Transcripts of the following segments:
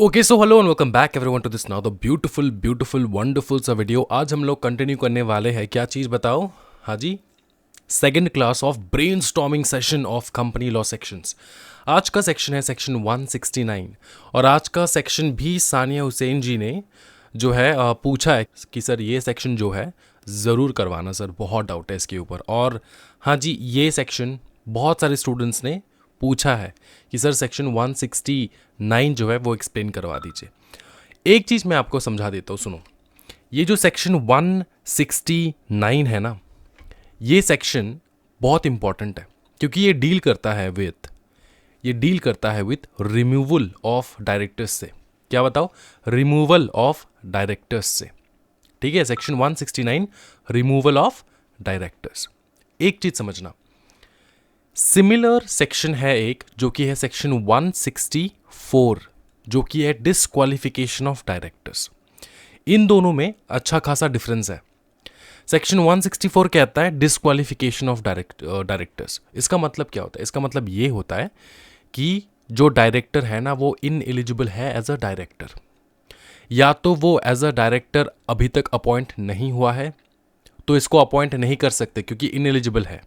Okay so hello and welcome back everyone to this now the beautiful wonderful सा video. आज हम लोग continue करने वाले हैं क्या चीज़ बताओ। हाँ जी, second class of brainstorming session of company law sections. आज का सेक्शन है सेक्शन 169 और आज का सेक्शन भी सानिया हुसैन जी ने जो है पूछा है कि सर ये सेक्शन जो है ज़रूर करवाना सर, बहुत डाउट है इसके ऊपर। और हाँ जी, ये सेक्शन बहुत सारे स्टूडेंट्स ने पूछा है कि सर सेक्शन 169 जो है वो एक्सप्लेन करवा दीजिए। एक चीज़ मैं आपको समझा देता हूँ, सुनो। ये जो सेक्शन 169 है ना, ये सेक्शन बहुत इंपॉर्टेंट है क्योंकि ये डील करता है विथ रिमूवल ऑफ डायरेक्टर्स से। क्या बताओ? रिमूवल ऑफ डायरेक्टर्स से। ठीक है, सेक्शन 169 रिमूवल ऑफ डायरेक्टर्स। एक चीज़ समझना, सिमिलर सेक्शन है एक जो कि है सेक्शन 164 जो कि है डिस्क्वालिफिकेशन ऑफ डायरेक्टर्स। इन दोनों में अच्छा खासा डिफरेंस है। सेक्शन 164 कहता है डिस्क्वालिफिकेशन ऑफ डायरेक्टर्स। इसका मतलब क्या होता है? इसका मतलब ये होता है कि जो डायरेक्टर है ना वो इनएलिजिबल है एज अ डायरेक्टर। या तो वो एज अ डायरेक्टर अभी तक अपॉइंट नहीं हुआ है तो इसको अपॉइंट नहीं कर सकते क्योंकि इनएलिजिबल है,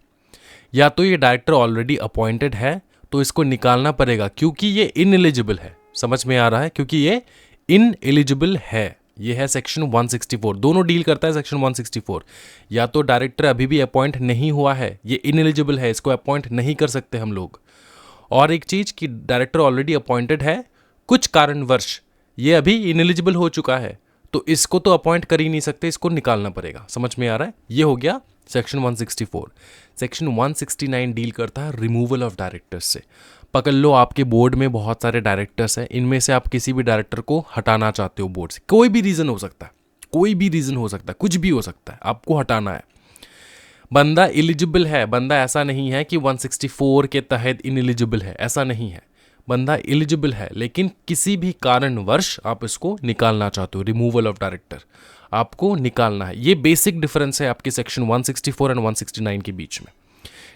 या तो ये डायरेक्टर ऑलरेडी अपॉइंटेड है तो इसको निकालना पड़ेगा क्योंकि ये इनएलिजिबल है। समझ में आ रहा है? क्योंकि ये इनएलिजिबल है। ये है सेक्शन 164, दोनों डील करता है सेक्शन 164। या तो डायरेक्टर अभी भी अपॉइंट नहीं हुआ है, ये इनएलिजिबल है, इसको अपॉइंट नहीं कर सकते हम लोग। और एक चीज़ कि डायरेक्टर ऑलरेडी अपॉइंटेड है, कुछ कारणवश ये अभी इनएलिजिबल हो चुका है तो इसको तो अपॉइंट कर ही नहीं सकते, इसको निकालना पड़ेगा। समझ में आ रहा है? ये हो गया सेक्शन 164। सेक्शन 169 डील करता है रिमूवल ऑफ डायरेक्टर्स से। पकड़ लो, आपके बोर्ड में बहुत सारे डायरेक्टर्स हैं, इनमें से आप किसी भी डायरेक्टर को हटाना चाहते हो बोर्ड से। कोई भी रीज़न हो सकता है, कुछ भी हो सकता है, आपको हटाना है। बंदा एलिजिबल है, बंदा ऐसा नहीं है कि 164 के तहत इनएलिजिबल है, ऐसा नहीं है। बंदा एलिजिबल है लेकिन किसी भी कारणवश आप इसको निकालना चाहते हो। रिमूवल ऑफ डायरेक्टर आपको निकालना है। ये बेसिक डिफरेंस है आपके सेक्शन 164 एंड 169 के बीच में।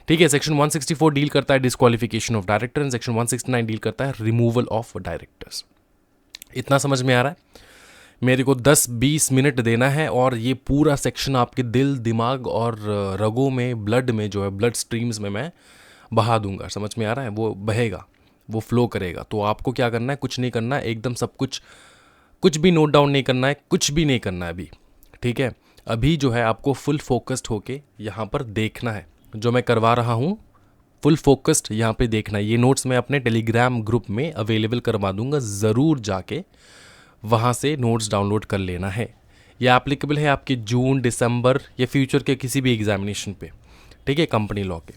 ठीक है, सेक्शन 164 डील करता है disqualification of director and section 169 deal करता है रिमूवल ऑफ डायरेक्टर्स। इतना समझ में आ रहा है? मेरे को 10-20 मिनट देना है और ये पूरा सेक्शन आपके दिल, दिमाग और रगों में, ब्लड में जो है, ब्लड स्ट्रीम्स में मैं बहा दूंगा। समझ में आ रहा है? वो बहेगा, वो फ्लो करेगा। तो आपको क्या करना है? कुछ नहीं करना है, एकदम सब कुछ भी नोट डाउन नहीं करना है, कुछ भी नहीं करना है अभी। ठीक है, अभी जो है आपको फुल फोकस्ड होके यहाँ पर देखना है जो मैं करवा रहा हूँ। फुल फोकस्ड यहाँ पे देखना है। ये नोट्स मैं अपने टेलीग्राम ग्रुप में अवेलेबल करवा दूंगा, ज़रूर जाके वहाँ से नोट्स डाउनलोड कर लेना है। यह एप्लीकेबल है आपके जून, दिसंबर या फ्यूचर के किसी भी एग्जामिनेशन पे। ठीक है, कंपनी लॉ के।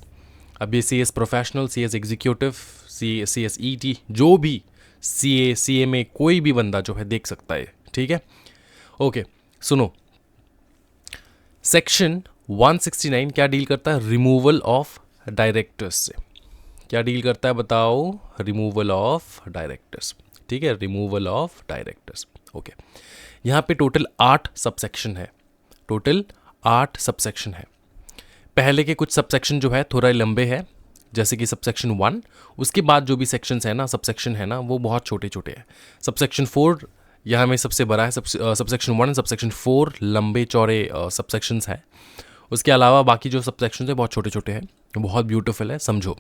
अब ये CS professional, CS executive, CS ET, जो भी CA CMA कोई भी बंदा जो है देख सकता है। ठीक है, ओके सुनो। सेक्शन 169 क्या डील करता है? रिमूवल ऑफ डायरेक्टर्स से। क्या डील करता है बताओ? Removal of directors. ठीक है, रिमूवल ऑफ डायरेक्टर्स। ओके, यहाँ पे टोटल 8 सबसेक्शन है। टोटल 8 सबसेक्शन है। पहले के कुछ सबसेक्शन जो है थोड़ा लंबे हैं, जैसे कि सबसेक्शन 1। उसके बाद जो भी सेक्शंस है ना, सबसेक्शन है ना, वो बहुत छोटे छोटे हैं। सबसेक्शन 4 यहाँ में सबसे बड़ा है। सबसेक्शन 1 सबसेक्शन 4 लंबे चौड़े सबसेक्शंस हैं। उसके अलावा बाकी जो सबसेक्शन है बहुत छोटे छोटे हैं, बहुत ब्यूटीफुल है। समझो,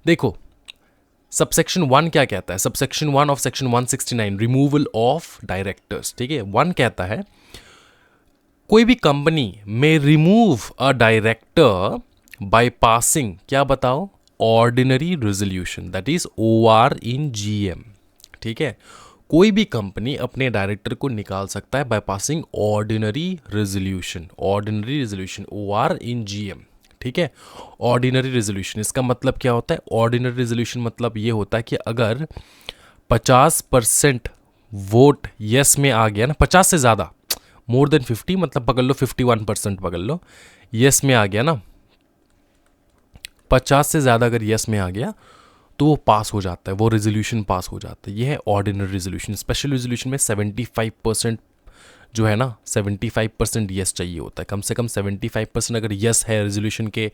देखो सबसेक्शन 1 क्या कहता है? Subsection 1 of section 169 removal of directors. ठीक है, 1 कहता है कोई भी कंपनी में remove a director by passing, क्या बताओ? Ordinary resolution, that is OR in GM। ठीक है, कोई भी कंपनी अपने डायरेक्टर को निकाल सकता है by passing ordinary resolution. Ordinary resolution OR in GM। ठीक है, ऑर्डिनरी रेजोल्यूशन इसका मतलब क्या होता है? ऑर्डिनरी रेजोल्यूशन मतलब ये होता है कि अगर 50% वोट यस में आ गया ना, 50 से ज़्यादा, मोर देन 50, मतलब पकड़ लो 51% पकड़ लो, यस में आ गया ना, 50 से ज़्यादा अगर यस में आ गया तो वो पास हो जाता है, वो रेजोल्यूशन पास हो जाता है। ये है ऑर्डिनरी रेजोल्यूशन। स्पेशल रेजोल्यूशन में 75% जो है ना 75% यस चाहिए होता है, कम से कम 75% अगर यस है रेजोल्यूशन के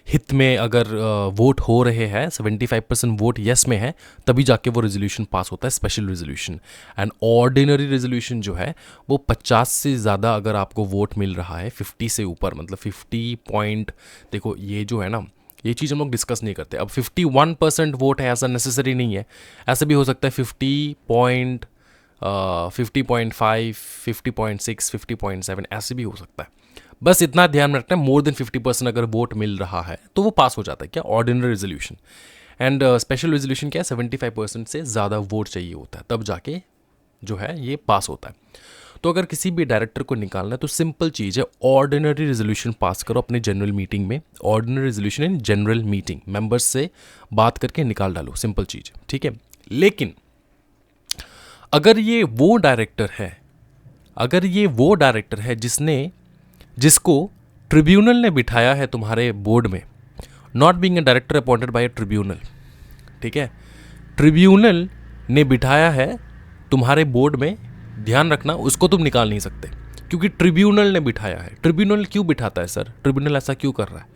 हित में, अगर वोट हो रहे हैं 75% वोट यस में है, तभी जाके वो रेजोल्यूशन पास होता है, special resolution. And ordinary resolution जो है वो 50 से ज़्यादा अगर आपको वोट मिल रहा है, 50 से ऊपर, मतलब 50 पॉइंट, देखो ये जो है ना, ये चीज़ हम लोग डिस्कस नहीं करते। अब 51% वोट है ऐसा नेसेसरी नहीं है, ऐसा भी हो सकता है 50.5, 50.6, 50.7 ऐसे भी हो सकता है। बस इतना ध्यान में रखना है, मोर देन 50% अगर वोट मिल रहा है तो वो पास हो जाता है क्या, ordinary resolution. And special resolution क्या है, 75% से ज़्यादा वोट चाहिए होता है, तब जाके जो है ये पास होता है। तो अगर किसी भी डायरेक्टर को निकालना है तो सिंपल चीज़ है, ऑर्डिनरी रेजोल्यूशन पास करो अपने जनरल मीटिंग में, ordinary resolution in general meeting, members से बात करके निकाल डालो, सिंपल चीज़, ठीक है। लेकिन अगर ये वो डायरेक्टर है, अगर ये वो डायरेक्टर है जिसको ट्रिब्यूनल ने बिठाया है तुम्हारे बोर्ड में, not being a director appointed by A tribunal, ठीक है, ट्रिब्यूनल ने बिठाया है तुम्हारे बोर्ड में, ध्यान रखना उसको तुम निकाल नहीं सकते, क्योंकि ट्रिब्यूनल ने बिठाया है। ट्रिब्यूनल क्यों बिठाता है सर, ट्रिब्यूनल ऐसा क्यों कर रहा है?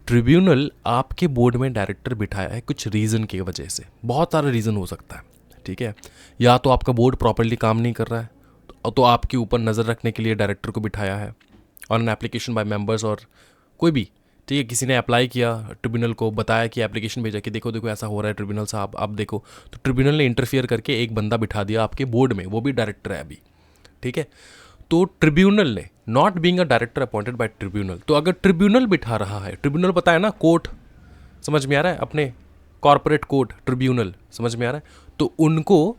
ट्रिब्यूनल आपके बोर्ड में डायरेक्टर बिठाया है कुछ रीज़न की वजह से, बहुत सारे रीज़न हो सकता है, ठीक है। या तो आपका बोर्ड प्रॉपर्ली काम नहीं कर रहा है, तो आपके ऊपर नज़र रखने के लिए डायरेक्टर को बिठाया है, on an application by members, और कोई भी, ठीक है, किसी ने अप्लाई किया, ट्रिब्यूनल को बताया कि एप्लीकेशन भेजा कि देखो देखो ऐसा हो रहा है ट्रिब्यूनल साहब, आप देखो, तो ट्रिब्यूनल ने इंटरफियर करके एक बंदा बिठा दिया आपके बोर्ड में, वो भी डायरेक्टर है अभी, ठीक है। तो ट्रिब्यूनल ने, not being a director appointed by tribunal, तो अगर ट्रिब्यूनल बिठा रहा है, ट्रिब्यूनल पता है ना, कोर्ट, समझ में आ रहा है, अपने कॉर्पोरेट कोर्ट, ट्रिब्यूनल, समझ में आ रहा है, तो उनको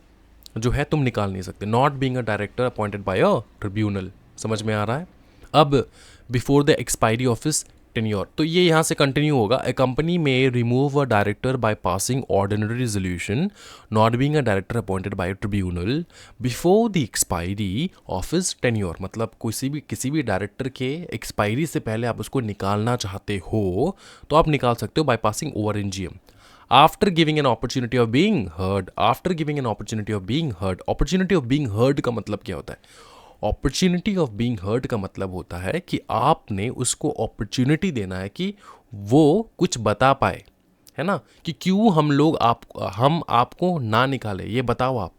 जो है तुम निकाल नहीं सकते, not being a director appointed by a tribunal, समझ में आ रहा है। अब before the expiry of his tenure, तो ये यहाँ से कंटिन्यू होगा, ए कंपनी में remove a director by passing ordinary resolution, not being a director appointed by tribunal before the expiry of his tenure, मतलब किसी भी डायरेक्टर के एक्सपायरी से पहले आप उसको निकालना चाहते हो तो आप निकाल सकते हो by passing over in GM, after giving an opportunity of being heard, after giving an opportunity of being heard. Opportunity of being heard का मतलब क्या होता है? अपॉर्चुनिटी ऑफ बीइंग हर्ड का मतलब होता है कि आपने उसको अपॉर्चुनिटी देना है कि वो कुछ बता पाए, है ना, कि क्यों हम आपको ना निकाले, ये बताओ आप,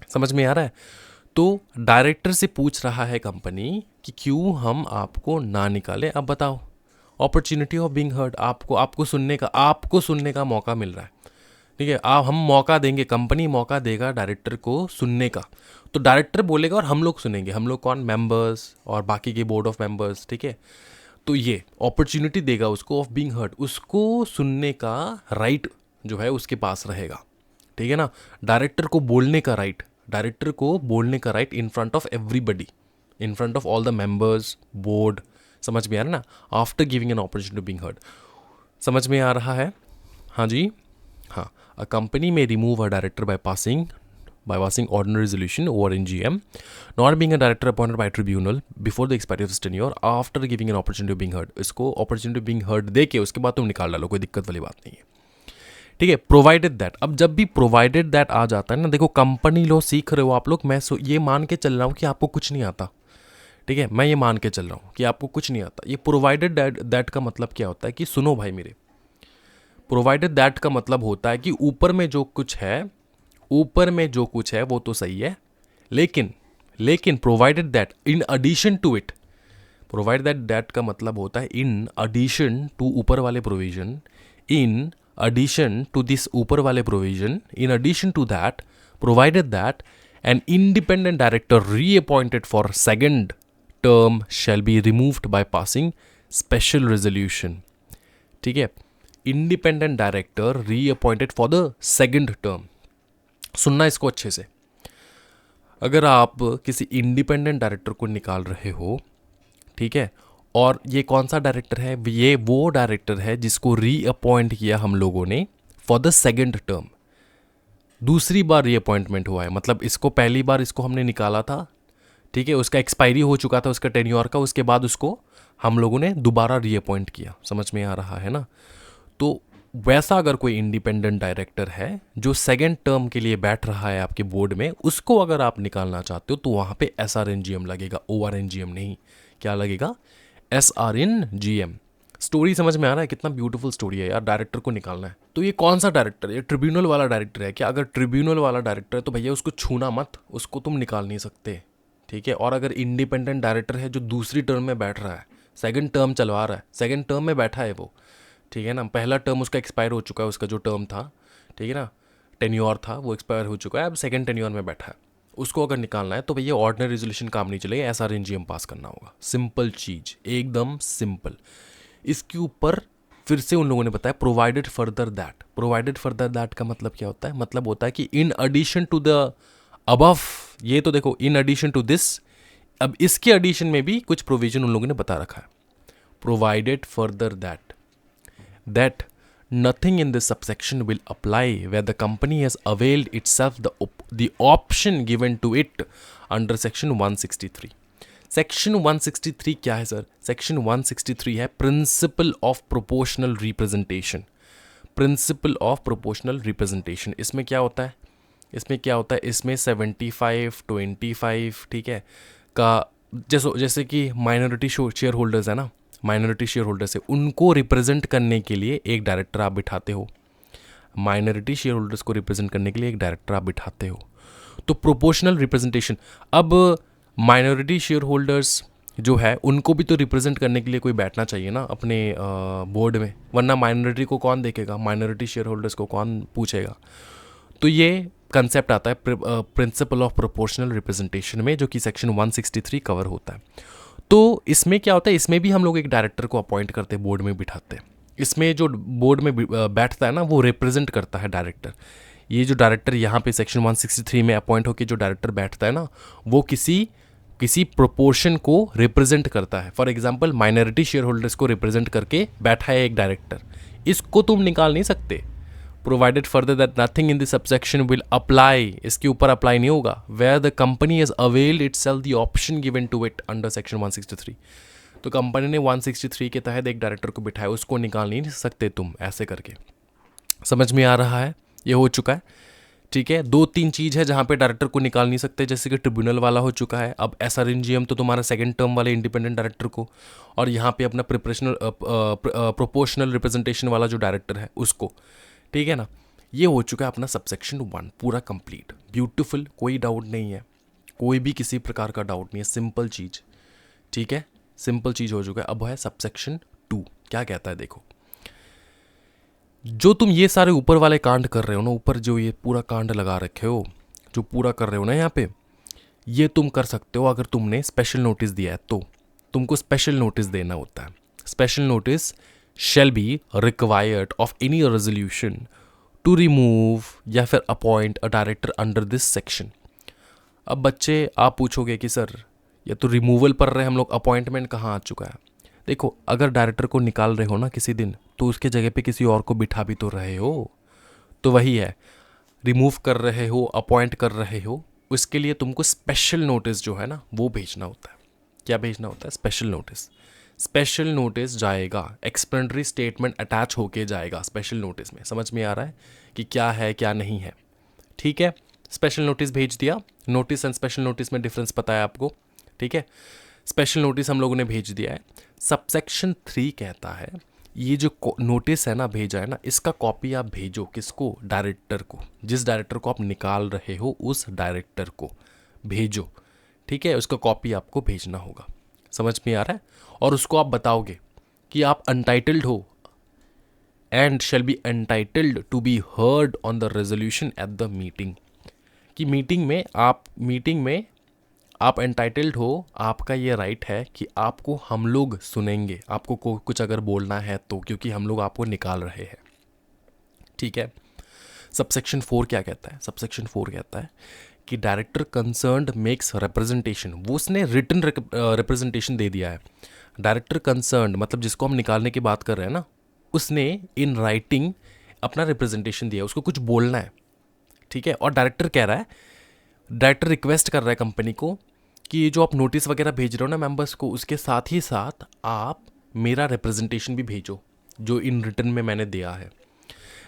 समझ में आ रहा है। तो डायरेक्टर से पूछ रहा है कंपनी कि क्यों हम आपको ना निकाले, अब बताओ। अपॉर्चुनिटी ऑफ बीइंग हर्ड, आपको सुनने का मौका मिल रहा है, ठीक है। हम मौका देंगे, कंपनी मौका देगा डायरेक्टर को सुनने का, तो डायरेक्टर बोलेगा और हम लोग सुनेंगे, हम लोग कौन, मेंबर्स और बाकी के बोर्ड ऑफ मेंबर्स, ठीक है। तो ये अपॉर्चुनिटी देगा उसको ऑफ बीइंग हर्ड, उसको सुनने का राइट जो है उसके पास रहेगा, ठीक है ना। डायरेक्टर को बोलने का राइट, डायरेक्टर को बोलने का right in front of everybody, in front of all the members, board, समझ में आ रहा है ना, after giving an opportunity being heard, समझ में आ रहा है? हाँ जी, हाँ। अ कंपनी में remove a director by passing ordinary resolution over in GM, not being a director appointed by tribunal before the expiry of his tenure, after giving an opportunity of being heard। इसको opportunity of being heard दे के उसके बाद तुम निकाल डालो, कोई दिक्कत वाली बात नहीं है, ठीक है। प्रोवाइडेड दैट, अब जब भी प्रोवाइडेड दैट आ जाता है ना, देखो कंपनी लो सीख रहे हो आप लोग, मैं ये मान के चल रहा हूँ कि आपको कुछ नहीं आता, ठीक है, मैं ये मान के चल रहा हूँ कि आपको कुछ नहीं आता। ये प्रोवाइडेड दैट का मतलब क्या होता है कि सुनो भाई मेरे, प्रोवाइडेड दैट का मतलब होता है कि ऊपर में जो कुछ है वो तो सही है, लेकिन provided that in addition to it, provided that का मतलब होता है इन एडिशन टू ऊपर वाले provision, in addition to this ऊपर वाले provision, in addition to that, provided that an independent director reappointed for second term shall be removed by passing special resolution, ठीक है। Independent director reappointed for the second term, सुनना इसको अच्छे से, अगर आप किसी इंडिपेंडेंट डायरेक्टर को निकाल रहे हो, ठीक है, और ये कौन सा डायरेक्टर है, ये वो डायरेक्टर है जिसको रीअपॉइंट किया हम लोगों ने फॉर द सेकंड टर्म, दूसरी बार रीअपॉइंटमेंट हुआ है, मतलब इसको पहली बार इसको हमने निकाला था, ठीक है, उसका एक्सपायरी हो चुका था उसका टेन्योर का, उसके बाद उसको हम लोगों ने दोबारा रीअपॉइंट किया, समझ में आ रहा है ना। तो वैसा अगर कोई इंडिपेंडेंट डायरेक्टर है जो सेकेंड टर्म के लिए बैठ रहा है आपके बोर्ड में, उसको अगर आप निकालना चाहते हो तो वहाँ पे SRNGM लगेगा, ORNGM नहीं। क्या लगेगा? SRNGM। स्टोरी समझ में आ रहा है? कितना ब्यूटीफुल स्टोरी है यार। डायरेक्टर को निकालना है तो ये कौन सा डायरेक्टर है? ये ट्रिब्यूनल वाला डायरेक्टर है क्या? अगर ट्रिब्यूनल वाला डायरेक्टर है तो भैया उसको छूना मत, उसको तुम निकाल नहीं सकते, ठीक है। और अगर इंडिपेंडेंट डायरेक्टर है जो दूसरी टर्म में बैठ रहा है, सेकंड टर्म चलवा रहा है, सेकंड टर्म में बैठा है वो, ठीक है ना, पहला टर्म उसका एक्सपायर हो चुका है, उसका जो टर्म था, ठीक है ना, टेन्योर था, वो एक्सपायर हो चुका है, अब सेकंड टेन्योर में बैठा है, उसको अगर निकालना है तो भैया ऑर्डिनरी रेजोल्यूशन काम नहीं चलेगा, SRNGM पास करना होगा। सिंपल चीज, एकदम सिंपल। इसके ऊपर फिर से उन लोगों ने बताया provided further that. Provided further that का मतलब क्या होता है? मतलब होता है कि in addition to the above, ये तो देखो इन एडिशन टू दिस, अब इसके एडिशन में भी कुछ प्रोविजन उन लोगों ने बता रखा है। Provided further that nothing in this subsection will apply where the company has availed itself the option given to it under section 163। Section 163 क्या है सर? सेक्शन 163 है principle of proportional representation. Principle of proportional representation, इसमें क्या होता है? इसमें क्या होता है? इसमें 75, 25, ठीक है, का जैसे कि माइनॉरिटी शेयर होल्डर्स है ना, माइनॉरिटी शेयर होल्डर्स है, उनको रिप्रेजेंट करने के लिए एक डायरेक्टर आप बिठाते हो। माइनॉरिटी शेयर होल्डर्स को रिप्रेजेंट करने के लिए एक डायरेक्टर आप बिठाते हो। तो प्रोपोर्शनल रिप्रेजेंटेशन, अब माइनॉरिटी शेयर होल्डर्स जो है उनको भी तो रिप्रेजेंट करने के लिए कोई बैठना चाहिए ना अपने बोर्ड में, वरना माइनॉरिटी को कौन देखेगा, माइनॉरिटी शेयर होल्डर्स को कौन पूछेगा। तो ये कंसेप्ट आता है प्रिंसिपल ऑफ प्रोपोर्शनल रिप्रेजेंटेशन में, जो कि सेक्शन 163 कवर होता है। तो इसमें क्या होता है? इसमें भी हम लोग एक डायरेक्टर को अपॉइंट करते हैं, बोर्ड में बिठाते हैं। इसमें जो बोर्ड में बैठता है ना, वो रिप्रेजेंट करता है डायरेक्टर। ये जो डायरेक्टर यहाँ पे सेक्शन 163 में अपॉइंट होकर जो डायरेक्टर बैठता है ना, वो किसी प्रोपोर्शन को रिप्रेजेंट करता है। For example minority share holders को रिप्रेजेंट करके बैठा है एक डायरेक्टर, इसको तुम निकाल नहीं सकते। Provided further that nothing in this subsection will apply, इसके ऊपर अप्लाई नहीं होगा, where the company has availed itself the option given to it under section 163। तो कंपनी ने 163 के तहत एक डायरेक्टर को बिठाया, उसको निकाल नहीं सकते तुम ऐसे करके। समझ में आ रहा है? ये हो चुका है, ठीक है। 2-3 चीज़ है जहाँ पे डायरेक्टर को निकाल नहीं सकते, जैसे कि ट्रिब्यूनल वाला हो चुका है। अब SRNGM तो तुम्हारा सेकंड टर्म वाले इंडिपेंडेंट डायरेक्टर को, और यहाँ पे अपना प्रोपोर्शनल रिप्रेजेंटेशन वाला जो डायरेक्टर है उसको, ठीक है ना। ये हो चुका है अपना सबसेक्शन 1 पूरा कंप्लीट, ब्यूटीफुल, कोई डाउट नहीं है, कोई भी किसी प्रकार का डाउट नहीं है, सिंपल चीज़, ठीक है, सिंपल चीज़ हो चुका है। अब है सबसेक्शन 2, क्या कहता है देखो। जो तुम ये सारे ऊपर वाले कांड कर रहे हो ना, ऊपर जो ये पूरा कांड लगा रखे हो, जो पूरा कर रहे हो ना यहाँ पे, ये तुम कर सकते हो अगर तुमने स्पेशल नोटिस दिया है तो। तुमको स्पेशल नोटिस देना होता है। Special notice shall be required of any resolution to remove या फिर appoint a director under this section। अब बच्चे आप पूछोगे कि सर ये तो रिमूवल पर रहे हम लोग, अपॉइंटमेंट कहाँ आ चुका है? देखो, अगर डायरेक्टर को निकाल रहे हो ना किसी दिन, तो उसके जगह पे किसी और को बिठा भी तो रहे हो, तो वही है, रिमूव कर रहे हो, अपॉइंट कर रहे हो, उसके लिए तुमको स्पेशल नोटिस जो है ना वो भेजना होता है। क्या भेजना होता है? Special notice. स्पेशल नोटिस जाएगा, एक्सप्लेनेटरी स्टेटमेंट अटैच होके जाएगा स्पेशल नोटिस में। समझ में आ रहा है कि क्या है क्या नहीं है? ठीक है, स्पेशल नोटिस भेज दिया। नोटिस एंड स्पेशल नोटिस में डिफरेंस पता है आपको, ठीक है। स्पेशल नोटिस हम लोगों ने भेज दिया है। सबसेक्शन 3 कहता है ये जो नोटिस है ना भेजा है ना, इसका कॉपी आप भेजो किसको? डायरेक्टर को। जिस डायरेक्टर को आप निकाल रहे हो उस डायरेक्टर को भेजो, ठीक है। उसका कॉपी आपको भेजना होगा। समझ में आ रहा है? और उसको आप बताओगे कि आप अनटाइटल्ड हो and shall be entitled to be heard on the resolution at the meeting. कि मीटिंग में आप एंटाइटल्ड हो, आपका ये राइट है कि आपको हम लोग सुनेंगे, आपको कुछ अगर बोलना है तो, क्योंकि हम लोग आपको निकाल रहे हैं, ठीक है। सबसेक्शन 4 क्या कहता है? सबसेक्शन 4 कहता है कि डायरेक्टर कंसर्न्ड मेक्स रिप्रेजेंटेशन, वो उसने रिटन रिप्रेजेंटेशन दे दिया है। डायरेक्टर कंसर्न्ड मतलब जिसको हम निकालने की बात कर रहे हैं ना, उसने इन राइटिंग अपना रिप्रेजेंटेशन दिया, उसको कुछ बोलना है, ठीक है। और डायरेक्टर कह रहा है, डायरेक्टर रिक्वेस्ट कर रहा है कंपनी को कि ये जो आप नोटिस वगैरह भेज रहे हो ना मेंबर्स को, उसके साथ ही साथ आप मेरा रिप्रेजेंटेशन भी भेजो जो इन रिटर्न में मैंने दिया है।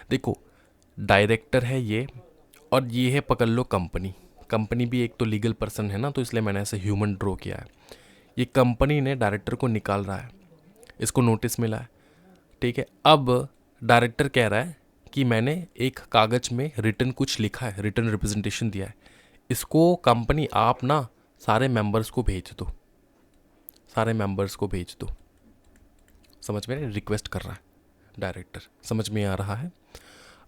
देखो डायरेक्टर है ये, और ये है पकड़ लो कंपनी। कंपनी भी एक तो लीगल पर्सन है ना, तो इसलिए मैंने ऐसे ह्यूमन ड्रॉ किया है। ये कंपनी ने डायरेक्टर को निकाल रहा है, इसको नोटिस मिला है, ठीक है। अब डायरेक्टर कह रहा है कि मैंने एक कागज़ में रिटर्न कुछ लिखा है, रिटर्न रिप्रेजेंटेशन दिया है, इसको कंपनी आप ना सारे मेंबर्स को भेज दो, सारे मेंबर्स को भेज दो। समझ में रिक्वेस्ट कर रहा है डायरेक्टर, समझ में आ रहा है।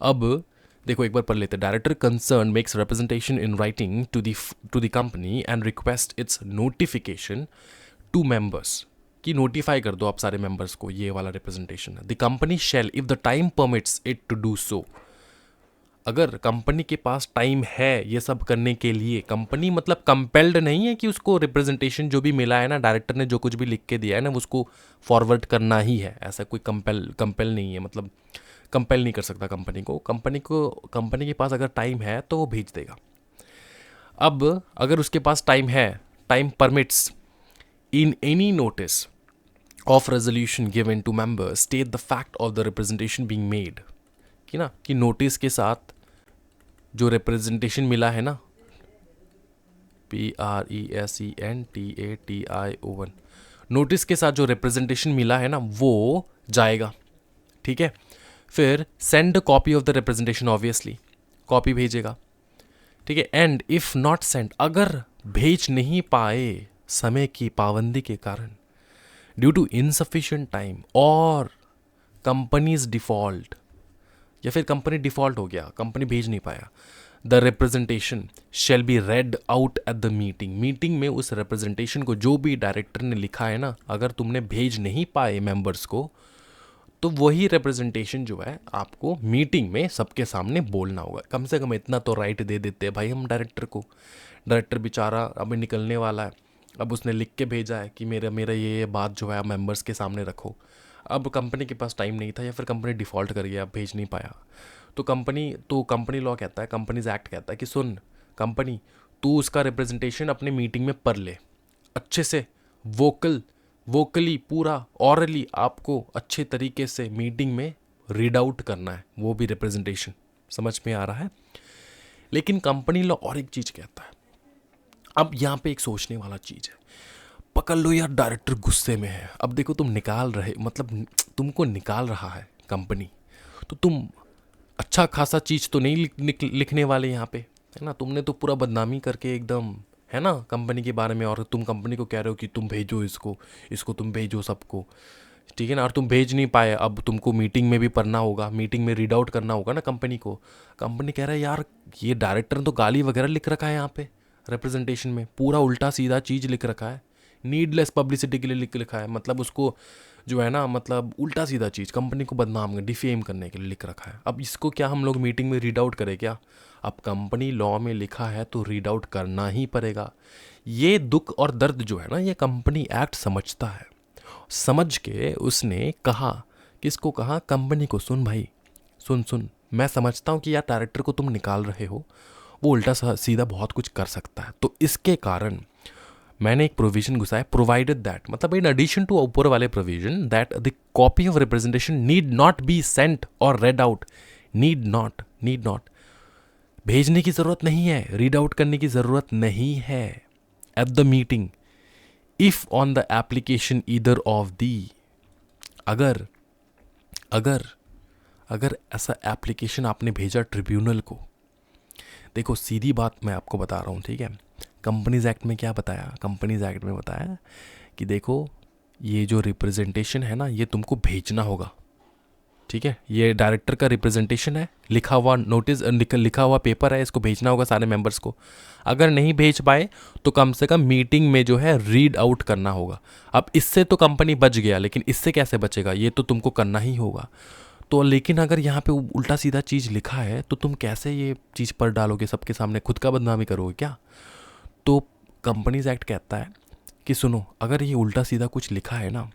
अब देखो एक बार पढ़ लेते हैं। Director concern makes representation in writing to the company and request its notification to members, कि नोटिफाई कर दो आप सारे मेंबर्स को, ये वाला रिप्रेजेंटेशन है। The company shall if the time permits it to do so, अगर कंपनी के पास टाइम है ये सब करने के लिए, कंपनी मतलब कंपेल्ड नहीं है कि उसको रिप्रेजेंटेशन जो भी मिला है ना, डायरेक्टर ने जो कुछ भी लिख के दिया है ना, उसको फॉरवर्ड करना ही है, ऐसा कोई कंपेल नहीं है, मतलब कंपेल नहीं कर सकता कंपनी को। कंपनी के पास अगर टाइम है तो वो भेज देगा। अब अगर उसके पास टाइम है, time permits, in any notice of resolution given to members state the fact of the representation being made, कि ना कि नोटिस के साथ जो रिप्रेजेंटेशन मिला है ना, PRESENTATION, नोटिस के साथ जो रिप्रेजेंटेशन मिला है ना वो जाएगा, ठीक है। फिर send copy of the representation, obviously copy भेजेगा, ठीक है। एंड इफ नॉट सेंड, अगर भेज नहीं पाए समय की पाबंदी के कारण, ड्यू टू इनसफिशिएंट टाइम और कंपनीज डिफॉल्ट, या फिर कंपनी डिफॉल्ट हो गया, कंपनी भेज नहीं पाया, the representation shall be red out at the meeting, meeting में उस रिप्रेजेंटेशन को जो भी डायरेक्टर ने लिखा है ना, अगर तुमने भेज नहीं पाए मेंबर्स को, तो वही रिप्रेजेंटेशन जो है आपको मीटिंग में सबके सामने बोलना होगा। कम से कम इतना तो राइट दे देते हैं भाई हम डायरेक्टर को। डायरेक्टर बेचारा अभी निकलने वाला है, अब उसने लिख के भेजा है कि मेरा ये बात जो है मेंबर्स के सामने रखो। अब कंपनी के पास टाइम नहीं था, या फिर कंपनी डिफ़ॉल्ट कर गया, भेज नहीं पाया, तो कंपनी लॉ कहता है, कंपनीज एक्ट कहता है कि सुन कंपनी, तू उसका रिप्रेजेंटेशन अपने मीटिंग में पढ़ ले अच्छे से, वोकली पूरा ऑरली आपको अच्छे तरीके से मीटिंग में रीड आउट करना है, वो भी रिप्रेजेंटेशन। समझ में आ रहा है। लेकिन कंपनी लॉ और एक चीज़ कहता है, अब यहाँ पे एक सोचने वाला चीज़ है, पकड़ लो यार डायरेक्टर गुस्से में है, अब देखो तुम निकाल रहे, मतलब तुमको निकाल रहा है कंपनी, तो तुम अच्छा खासा चीज़ तो नहीं लिखने वाले यहाँ पे, है ना। तुमने तो पूरा बदनामी करके एकदम, है ना, कंपनी के बारे में, और तुम कंपनी को कह रहे हो कि तुम भेजो इसको तुम भेजो सबको, ठीक है ना। और तुम भेज नहीं पाए, अब तुमको मीटिंग में भी पढ़ना होगा, मीटिंग में रीड आउट करना होगा ना कंपनी को। कंपनी कह रहा है यार ये डायरेक्टर ने तो गाली वगैरह लिख रखा है यहाँ पे रिप्रेजेंटेशन में, पूरा उल्टा सीधा चीज़ लिख रखा है, नीडलेस पब्लिसिटी के लिए लिखा है, मतलब उसको जो है ना, मतलब उल्टा सीधा चीज़ कंपनी को बदनाम डिफेम करने के लिए लिख रखा है। अब इसको क्या हम लोग मीटिंग में रीड आउट करें क्या? अब कंपनी लॉ में लिखा है तो रीड आउट करना ही पड़ेगा। ये दुख और दर्द जो है ना, ये कंपनी एक्ट समझता है। समझ के उसने कहा, किसको कहा? कंपनी को, सुन भाई सुन, मैं समझता हूँ कि यार डायरेक्टर को तुम निकाल रहे हो, वो उल्टा सीधा बहुत कुछ कर सकता है, तो इसके कारण मैंने एक प्रोविजन घुसाया, प्रोवाइडेड दैट, मतलब इन एडिशन टू ऊपर वाले provision, that the copy of representation need not be sent और रेड आउट। नीड नॉट भेजने की ज़रूरत नहीं है, रीड आउट करने की ज़रूरत नहीं है eight the meeting, if on the application either of the, अगर ऐसा एप्लीकेशन आपने भेजा ट्रिब्यूनल को। देखो सीधी बात मैं आपको बता रहा हूँ, ठीक है। कंपनीज एक्ट में क्या बताया? कंपनीज एक्ट में बताया कि देखो ये जो रिप्रेजेंटेशन है ना, ये तुमको भेजना होगा, ठीक है। ये डायरेक्टर का रिप्रेजेंटेशन है, लिखा हुआ नोटिस, लिखा हुआ पेपर है, इसको भेजना होगा सारे मेंबर्स को। अगर नहीं भेज पाए तो कम से कम मीटिंग में जो है रीड आउट करना होगा। अब इससे तो कंपनी बच गया, लेकिन इससे कैसे बचेगा? ये तो तुमको करना ही होगा। तो लेकिन अगर यहाँ पे उल्टा सीधा चीज़ लिखा है तो तुम कैसे ये चीज़ पर डालोगे सबके सामने? खुद का बदनामी करोगे क्या? तो कंपनीज एक्ट कहता है कि सुनो, अगर ये उल्टा सीधा कुछ लिखा है ना,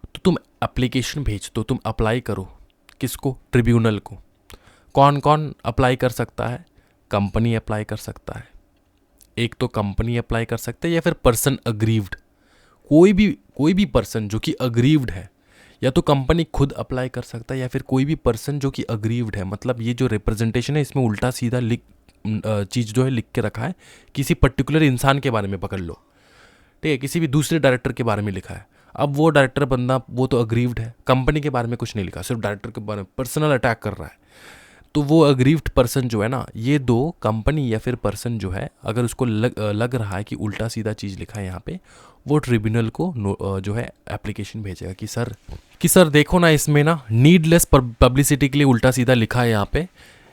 तो तुम एप्लीकेशन भेज दो, तुम अप्लाई करो। किसको? ट्रिब्यूनल को। कौन कौन अप्लाई कर सकता है? कंपनी अप्लाई कर सकता है, एक तो कंपनी अप्लाई कर सकते हैं, या फिर पर्सन अग्रीव्ड, कोई भी पर्सन जो कि अग्रीव्ड है, या तो कंपनी खुद अप्लाई कर सकता है या फिर कोई भी पर्सन जो कि अग्रीव्ड है। मतलब ये जो रिप्रेजेंटेशन है इसमें उल्टा सीधा चीज़ जो है लिख के रखा है, किसी पर्टिकुलर इंसान के बारे में पकड़ लो, ठीक है, किसी भी दूसरे डायरेक्टर के बारे में लिखा है। अब वो डायरेक्टर बंदा वो तो अग्रीव्ड है, कंपनी के बारे में कुछ नहीं लिखा, सिर्फ डायरेक्टर के बारे में पर्सनल अटैक कर रहा है। तो वो अग्रीव्ड पर्सन जो है ना, ये दो कंपनी या फिर पर्सन जो है अगर उसको लग रहा है कि उल्टा सीधा चीज़ लिखा है यहाँ पे, वो ट्रिब्यूनल को जो है एप्लीकेशन भेजेगा कि सर देखो ना, इसमें ना नीडलेस पब्लिसिटी के लिए उल्टा सीधा लिखा है यहाँ पे,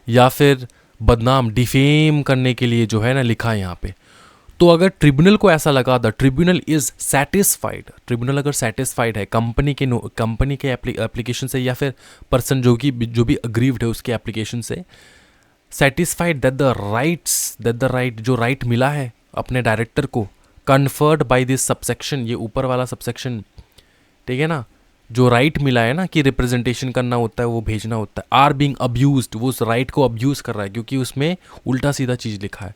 या फिर बदनाम डिफेम करने के लिए जो है ना लिखा है यहाँ पे। तो अगर ट्रिब्यूनल को ऐसा लगा, the tribunal is satisfied, tribunal अगर सेटिस्फाइड है कंपनी के एप्लीकेशन से या फिर पर्सन जो भी अग्रीव्ड है उसके एप्लीकेशन से, सेटिस्फाइड दैट द राइट जो राइट मिला है अपने डायरेक्टर को, कन्फर्ड बाय दिस सबसेक्शन, ये ऊपर वाला सबसेक्शन, ठीक है ना, जो राइट मिला है ना कि रिप्रेजेंटेशन करना होता है, वो भेजना होता है, आर बीइंग अब्यूज्ड, वो उस राइट को अब्यूज कर रहा है क्योंकि उसमें उल्टा सीधा चीज़ लिखा है,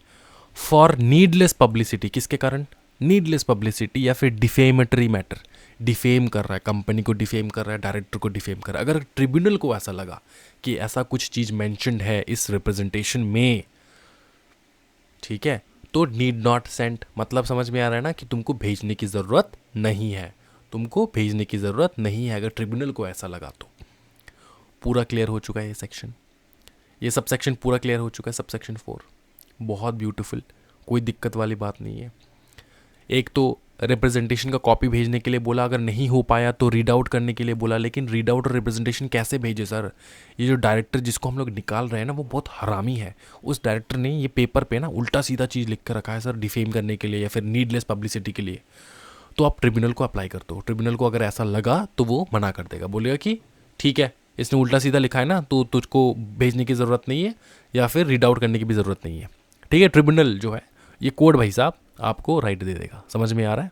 फॉर नीडलेस पब्लिसिटी, किसके कारण, नीडलेस पब्लिसिटी या फिर डिफेमेटरी मैटर, डिफेम कर रहा है, कंपनी को डिफेम कर रहा है, डायरेक्टर को डिफेम कर रहा है। अगर ट्रिब्यूनल को ऐसा लगा कि ऐसा कुछ चीज़ मैंशनड है इस रिप्रेजेंटेशन में, ठीक है, तो नीड नॉट सेंड, मतलब समझ में आ रहा है ना कि तुमको भेजने की ज़रूरत नहीं है, तुमको भेजने की ज़रूरत नहीं है अगर ट्रिब्यूनल को ऐसा लगा तो। पूरा क्लियर हो चुका है ये सेक्शन, ये सब सेक्शन पूरा क्लियर हो चुका है। सबसेक्शन 4 बहुत ब्यूटीफुल, कोई दिक्कत वाली बात नहीं है। एक तो रिप्रेजेंटेशन का कॉपी भेजने के लिए बोला, अगर नहीं हो पाया तो रीड आउट करने के लिए बोला, लेकिन रीड आउट और रिप्रेजेंटेशन कैसे भेजे सर? ये जो डायरेक्टर जिसको हम लोग निकाल रहे हैं ना, वो बहुत हरामी है। उस डायरेक्टर ने ये पेपर पे ना उल्टा सीधा चीज़ लिख कर रखा है सर, डिफेम करने के लिए या फिर नीडलेस पब्लिसिटी के लिए। तो आप ट्रिब्यूनल को अप्लाई कर दो, ट्रिब्यूनल को अगर ऐसा लगा तो वो मना कर देगा, बोलेगा कि ठीक है, इसने उल्टा सीधा लिखा है ना, तो तुझको भेजने की ज़रूरत नहीं है या फिर रीड आउट करने की भी ज़रूरत नहीं है, ठीक है। ट्रिब्यूनल जो है ये कोड भाई साहब आपको राइट दे देगा, समझ में आ रहा है?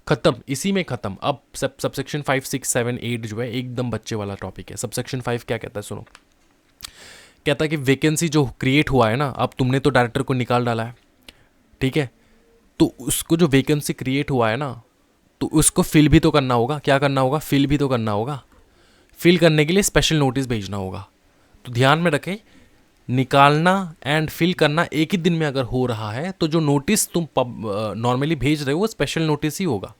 खत्म, इसी में खत्म। अब सबसेक्शन 5, 6, 7, 8 जो है एकदम बच्चे वाला टॉपिक है। सबसेक्शन 5 क्या कहता है सुनो, कहता है कि वैकेंसी जो क्रिएट हुआ है ना, अब तुमने तो डायरेक्टर को निकाल डाला है, ठीक है, तो उसको जो वैकेंसी क्रिएट हुआ है ना, तो उसको फिल भी तो करना होगा। क्या करना होगा? फिल भी तो करना होगा। फिल करने के लिए स्पेशल नोटिस भेजना होगा। तो ध्यान में रखें, निकालना एंड फिल करना एक ही दिन में अगर हो रहा है तो जो नोटिस तुम नॉर्मली भेज रहे हो वो स्पेशल नोटिस ही होगा,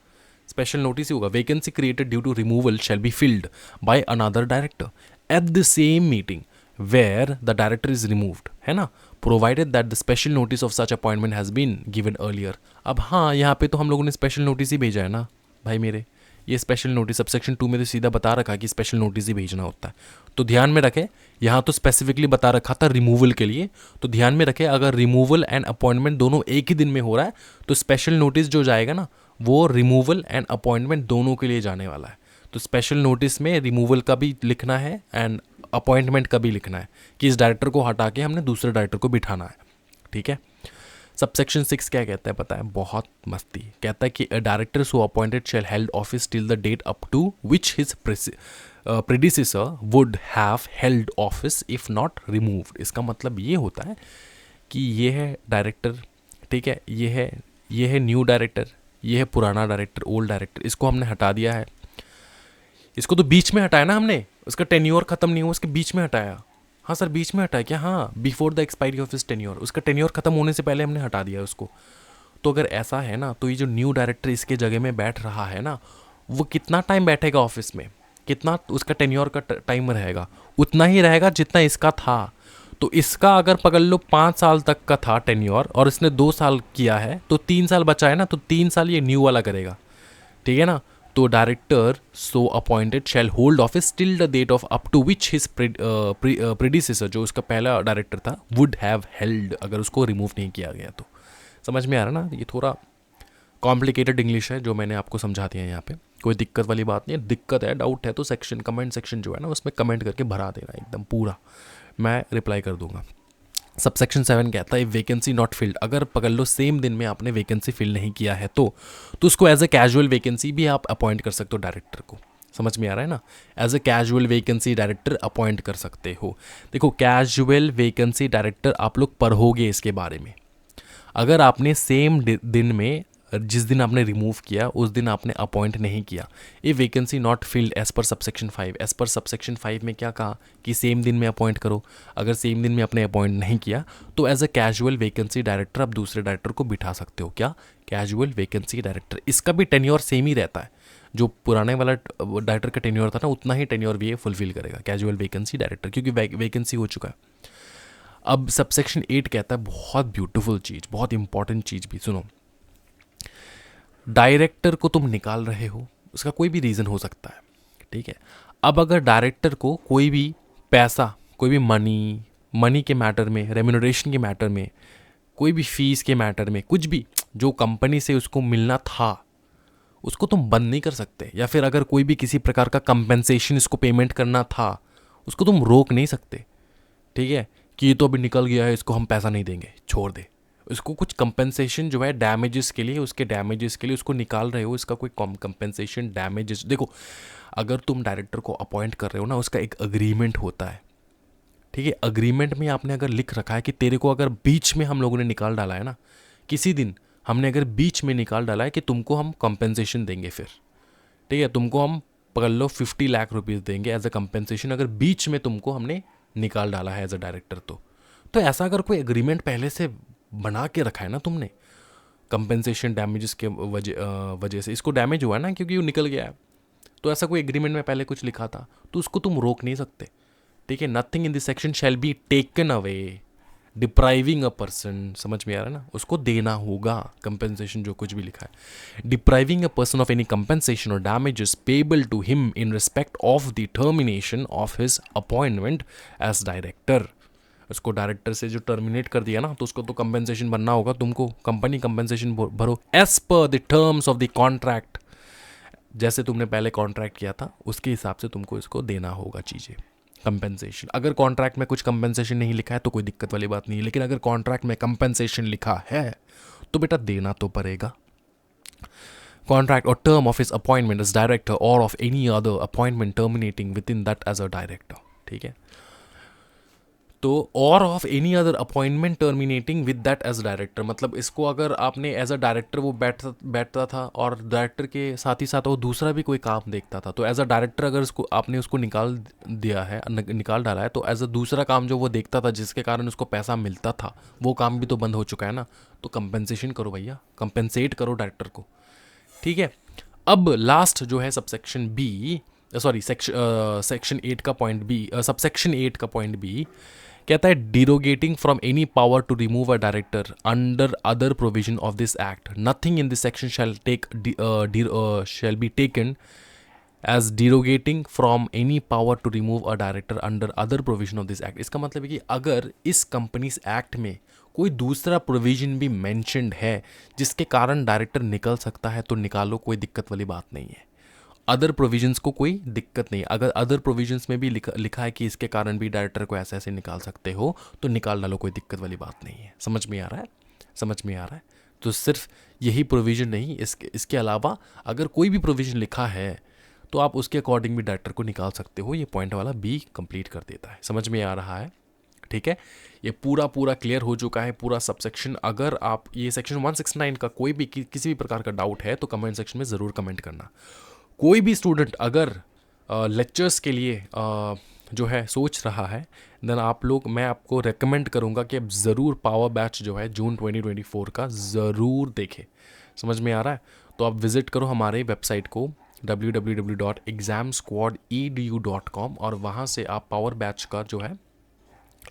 स्पेशल नोटिस ही होगा। Vacancy created due to removal shall be filled by another director at the same meeting where the director is removed, है ना, provided that the special notice of such appointment has been given earlier. अब हाँ, यहाँ पे तो हम लोगों ने स्पेशल नोटिस ही भेजा है ना भाई मेरे, ये स्पेशल नोटिस सबसेक्शन 2 में तो सीधा बता रखा कि स्पेशल नोटिस ही भेजना होता है। तो ध्यान में रखें, यहाँ तो स्पेसिफिकली बता रखा था रिमूवल के लिए, तो ध्यान में रखें अगर रिमूवल एंड अपॉइंटमेंट दोनों एक ही दिन में हो रहा है तो स्पेशल नोटिस जो जाएगा ना वो रिमूवल एंड अपॉइंटमेंट दोनों के लिए जाने वाला है। तो स्पेशल नोटिस में रिमूवल का भी लिखना है एंड अपॉइंटमेंट का भी लिखना है कि इस डायरेक्टर को हटा के हमने दूसरे डायरेक्टर को बिठाना है, ठीक है। सबसेक्शन 6 क्या कहता है पता है? बहुत मस्ती, कहता है कि directors who appointed shall held office till the date up to which his predecessor would have held office if not removed. इसका मतलब ये होता है कि ये है डायरेक्टर, ठीक है, ये है न्यू डायरेक्टर, ये है पुराना डायरेक्टर, ओल्ड डायरेक्टर, इसको हमने हटा दिया है। इसको तो बीच में हटाया ना हमने, उसका टेन्योर खत्म नहीं हुआ, उसके बीच में हटाया। हाँ सर, बीच में हटाया क्या? हाँ, before the expiry of his tenure, उसका टेन्योर खत्म होने से पहले हमने हटा दिया उसको। तो अगर ऐसा है ना, तो ये जो न्यू डायरेक्टर इसके जगह में बैठ रहा है ना, वो कितना टाइम बैठेगा ऑफिस में, कितना उसका टेन्योर का टाइम रहेगा, उतना ही रहेगा जितना इसका था। तो इसका अगर पकड़ लो 5 साल तक का था टेन्योर और इसने 2 साल किया है, तो 3 साल बचा है ना, तो 3 साल ये न्यू वाला करेगा, ठीक है ना। तो director so appointed shall hold office till the date of up to which his predecessor, जो उसका पहला डायरेक्टर था, वुड हैव हेल्ड, अगर उसको रिमूव नहीं किया गया तो। समझ में आ रहा ना? ये थोड़ा कॉम्प्लिकेटेड इंग्लिश है जो मैंने आपको समझा दिया है यहाँ पे, कोई दिक्कत वाली बात नहीं है। दिक्कत है, डाउट है तो सेक्शन कमेंट सेक्शन जो है ना उसमें कमेंट करके भरा देना एकदम पूरा, मैं रिप्लाई कर दूंगा। सबसेक्शन 7 कहता है वैकेंसी नॉट फिल्ड, अगर पकड़ लो सेम दिन में आपने वैकेंसी फिल नहीं किया है तो उसको एज ए कैजुअल वैकेंसी भी आप अपॉइंट कर सकते हो डायरेक्टर को। समझ में आ रहा है ना? As a casual vacancy director appoint कर सकते हो। देखो, कैजुअल वैकेंसी डायरेक्टर आप लोग पढ़ोगे इसके बारे में। अगर आपने सेम दिन में जिस दिन आपने रिमूव किया उस दिन आपने अपॉइंट नहीं किया, ये vacancy not filled as per subsection 5। As per subsection 5 में क्या कहा कि सेम दिन में अपॉइंट करो। अगर सेम दिन में आपने अपॉइंट नहीं किया तो as a casual vacancy director आप दूसरे डायरेक्टर को बिठा सकते हो। क्या? Casual vacancy director. इसका भी टेन्योर सेम ही रहता है, जो पुराने वाला डायरेक्टर का टेन्योर था ना उतना ही टेन्योर भी ये फुलफिल करेगा, कैजुअल वैकेंसी डायरेक्टर, क्योंकि वैकेंसी हो चुका है। अब सबसेक्शन 8 कहता है बहुत ब्यूटीफुल चीज़, बहुत इंपॉर्टेंट चीज़ भी सुनो। डायरेक्टर को तुम निकाल रहे हो, उसका कोई भी रीज़न हो सकता है, ठीक है। अब अगर डायरेक्टर को कोई भी पैसा, कोई भी मनी के मैटर में, रेम्यूनरेशन के मैटर में, कोई भी फीस के मैटर में, कुछ भी जो कंपनी से उसको मिलना था उसको तुम बंद नहीं कर सकते। या फिर अगर कोई भी किसी प्रकार का कंपेंसेशन इसको पेमेंट करना था उसको तुम रोक नहीं सकते, ठीक है, कि ये तो अभी निकल गया है, इसको हम पैसा नहीं देंगे, छोड़ दे। उसको कुछ कंपेंसेशन जो है डैमेजेस के लिए, उसके डैमेजेस के लिए उसको निकाल रहे हो, इसका कोई कंपेंसेशन डैमेजेस। देखो, अगर तुम डायरेक्टर को अपॉइंट कर रहे हो ना, उसका एक अग्रीमेंट होता है, ठीक है। अग्रीमेंट में आपने अगर लिख रखा है कि तेरे को अगर बीच में हम लोगों ने निकाल डाला है ना, किसी दिन हमने अगर बीच में निकाल डाला है कि तुमको हम कंपेंसेशन देंगे, फिर ठीक है, तुमको हम पकड़ लो 50 लाख रुपीज़ देंगे एज अ कंपेंसेशन, अगर बीच में तुमको हमने निकाल डाला है एज अ डायरेक्टर। तो ऐसा अगर कोई एग्रीमेंट पहले से बना के रखा है ना तुमने, कंपेंसेशन डैमेजेस के वजह से इसको डैमेज हुआ है ना क्योंकि वो निकल गया है, तो ऐसा कोई एग्रीमेंट में पहले कुछ लिखा था तो उसको तुम रोक नहीं सकते, ठीक है। Nothing in this section shall be taken away depriving a person, समझ में आ रहा है ना, उसको देना होगा कंपेंसेशन, जो कुछ भी लिखा है। Depriving a person of any compensation or damages payable to him in respect of the termination of his appointment as director. उसको डायरेक्टर से जो टर्मिनेट कर दिया ना, तो उसको तो कंपेंसेशन बनना होगा तुमको, कंपनी कंपेंसेशन भरो as per the terms of the contract. जैसे तुमने पहले कॉन्ट्रैक्ट किया था उसके हिसाब से तुमको इसको देना होगा चीज़ें, कंपेंसेशन। अगर कॉन्ट्रैक्ट में कुछ कंपेंसेशन नहीं लिखा है तो कोई दिक्कत वाली बात नहीं है, लेकिन अगर कॉन्ट्रैक्ट में कंपेंसेशन लिखा है तो बेटा देना तो पड़ेगा। Contract or term of his appointment as director or of any other appointment terminating with in that as a director, ठीक है। तो or of any other appointment terminating with that as director, मतलब इसको अगर आपने एज अ डायरेक्टर वो बैठता था और डायरेक्टर के साथ ही साथ वो दूसरा भी कोई काम देखता था, तो एज अ डायरेक्टर अगर उसको आपने उसको निकाल दिया है, निकाल डाला है, तो एज अ दूसरा काम जो वो देखता था जिसके कारण उसको पैसा मिलता था, वो काम भी तो बंद हो चुका है ना। तो कंपेंसेशन करो भैया, कंपेंसेट करो डायरेक्टर को, ठीक है। अब लास्ट जो है सबसेक्शन बी, सॉरी सेक्शन 8 का पॉइंट बी, सबसेक्शन 8 का पॉइंट बी कहता है derogating from any power to remove a director under other provision of this act, nothing in this section shall be taken as derogating from any power to remove a director under other provision of this act. इसका मतलब है कि अगर इस companies act में कोई दूसरा provision भी मैंशनड है जिसके कारण डायरेक्टर निकल सकता है तो निकालो, कोई दिक्कत वाली बात नहीं है। अदर प्रोविजंस को कोई दिक्कत नहीं, अगर अदर प्रोविजंस में भी लिखा है कि इसके कारण भी डायरेक्टर को ऐसे ऐसे निकाल सकते हो तो निकाल डालो, कोई दिक्कत वाली बात नहीं है। समझ में आ रहा है? समझ में आ रहा है? तो सिर्फ यही प्रोविजन नहीं, इसके अलावा अगर कोई भी प्रोविजन लिखा है तो आप उसके अकॉर्डिंग भी डायरेक्टर को निकाल सकते हो। ये पॉइंट वाला बी कंप्लीट कर देता है। समझ में आ रहा है? ठीक है, ये पूरा क्लियर हो चुका है पूरा सबसेक्शन। अगर आप ये सेक्शन 169 का कोई भी किसी भी प्रकार का डाउट है तो कमेंट सेक्शन में ज़रूर कमेंट करना। कोई भी स्टूडेंट अगर लेक्चर्स के लिए जो है सोच रहा है, देन आप लोग, मैं आपको रेकमेंड करूंगा कि आप ज़रूर पावर बैच जो है जून 2024 का ज़रूर देखें। समझ में आ रहा है? तो आप विज़िट करो हमारे वेबसाइट को www.examsquadedu.com और वहाँ से आप पावर बैच का जो है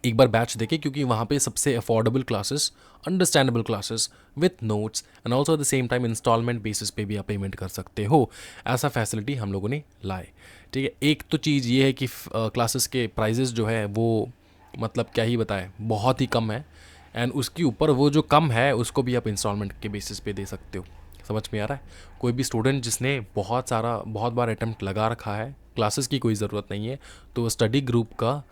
एक बार बैच देखें, क्योंकि वहाँ पे सबसे affordable classes, understandable classes with notes and also at the same time instalment basis पे भी आप पेमेंट कर सकते हो। ऐसा फैसिलिटी हम लोगों ने लाए, ठीक है। एक तो चीज़ ये है कि क्लासेस के प्राइजेस जो है वो मतलब क्या ही बताएं, बहुत ही कम है, एंड उसके ऊपर वो जो कम है उसको भी आप इंस्टॉलमेंट के बेसिस पे दे सकते हो। समझ में आ रहा है? कोई भी स्टूडेंट जिसने बहुत बार अटैम्प्ट लगा रखा है, क्लासेस की कोई ज़रूरत नहीं है, तो स्टडी ग्रुप का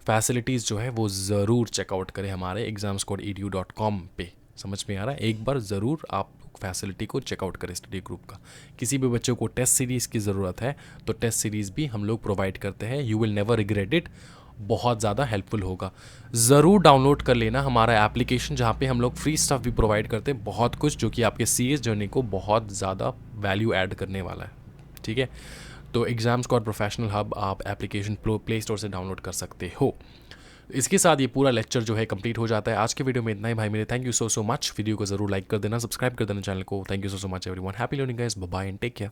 फैसिलिटीज़ जो है वो ज़रूर चेकआउट करें हमारे examsquadedu.com पे। समझ में आ रहा है? एक बार ज़रूर आप फैसिलिटी को चेकआउट करें स्टडी ग्रुप का। किसी भी बच्चों को टेस्ट सीरीज़ की ज़रूरत है तो टेस्ट सीरीज़ भी हम लोग प्रोवाइड करते हैं। You will never regret it. बहुत ज़्यादा हेल्पफुल होगा। ज़रूर डाउनलोड कर लेना हमारा एप्लीकेशन, जहाँ पे हम लोग फ्री स्टफ भी प्रोवाइड करते हैं, बहुत कुछ जो कि आपके CS जर्नी को बहुत ज़्यादा वैल्यू ऐड करने वाला है। ठीक है, तो एग्जाम स्क्वाड प्रोफेशनल हब आप एप्लीकेशन प्ले स्टोर से डाउनलोड कर सकते हो। इसके साथ ये पूरा लेक्चर जो है कंप्लीट हो जाता है। आज के वीडियो में इतना ही भाई मेरे। Thank you so much. Video को जरूर लाइक कर देना, सब्सक्राइब कर देना चैनल को। Thank you so much everyone. Happy learning guys, bye bye and take care.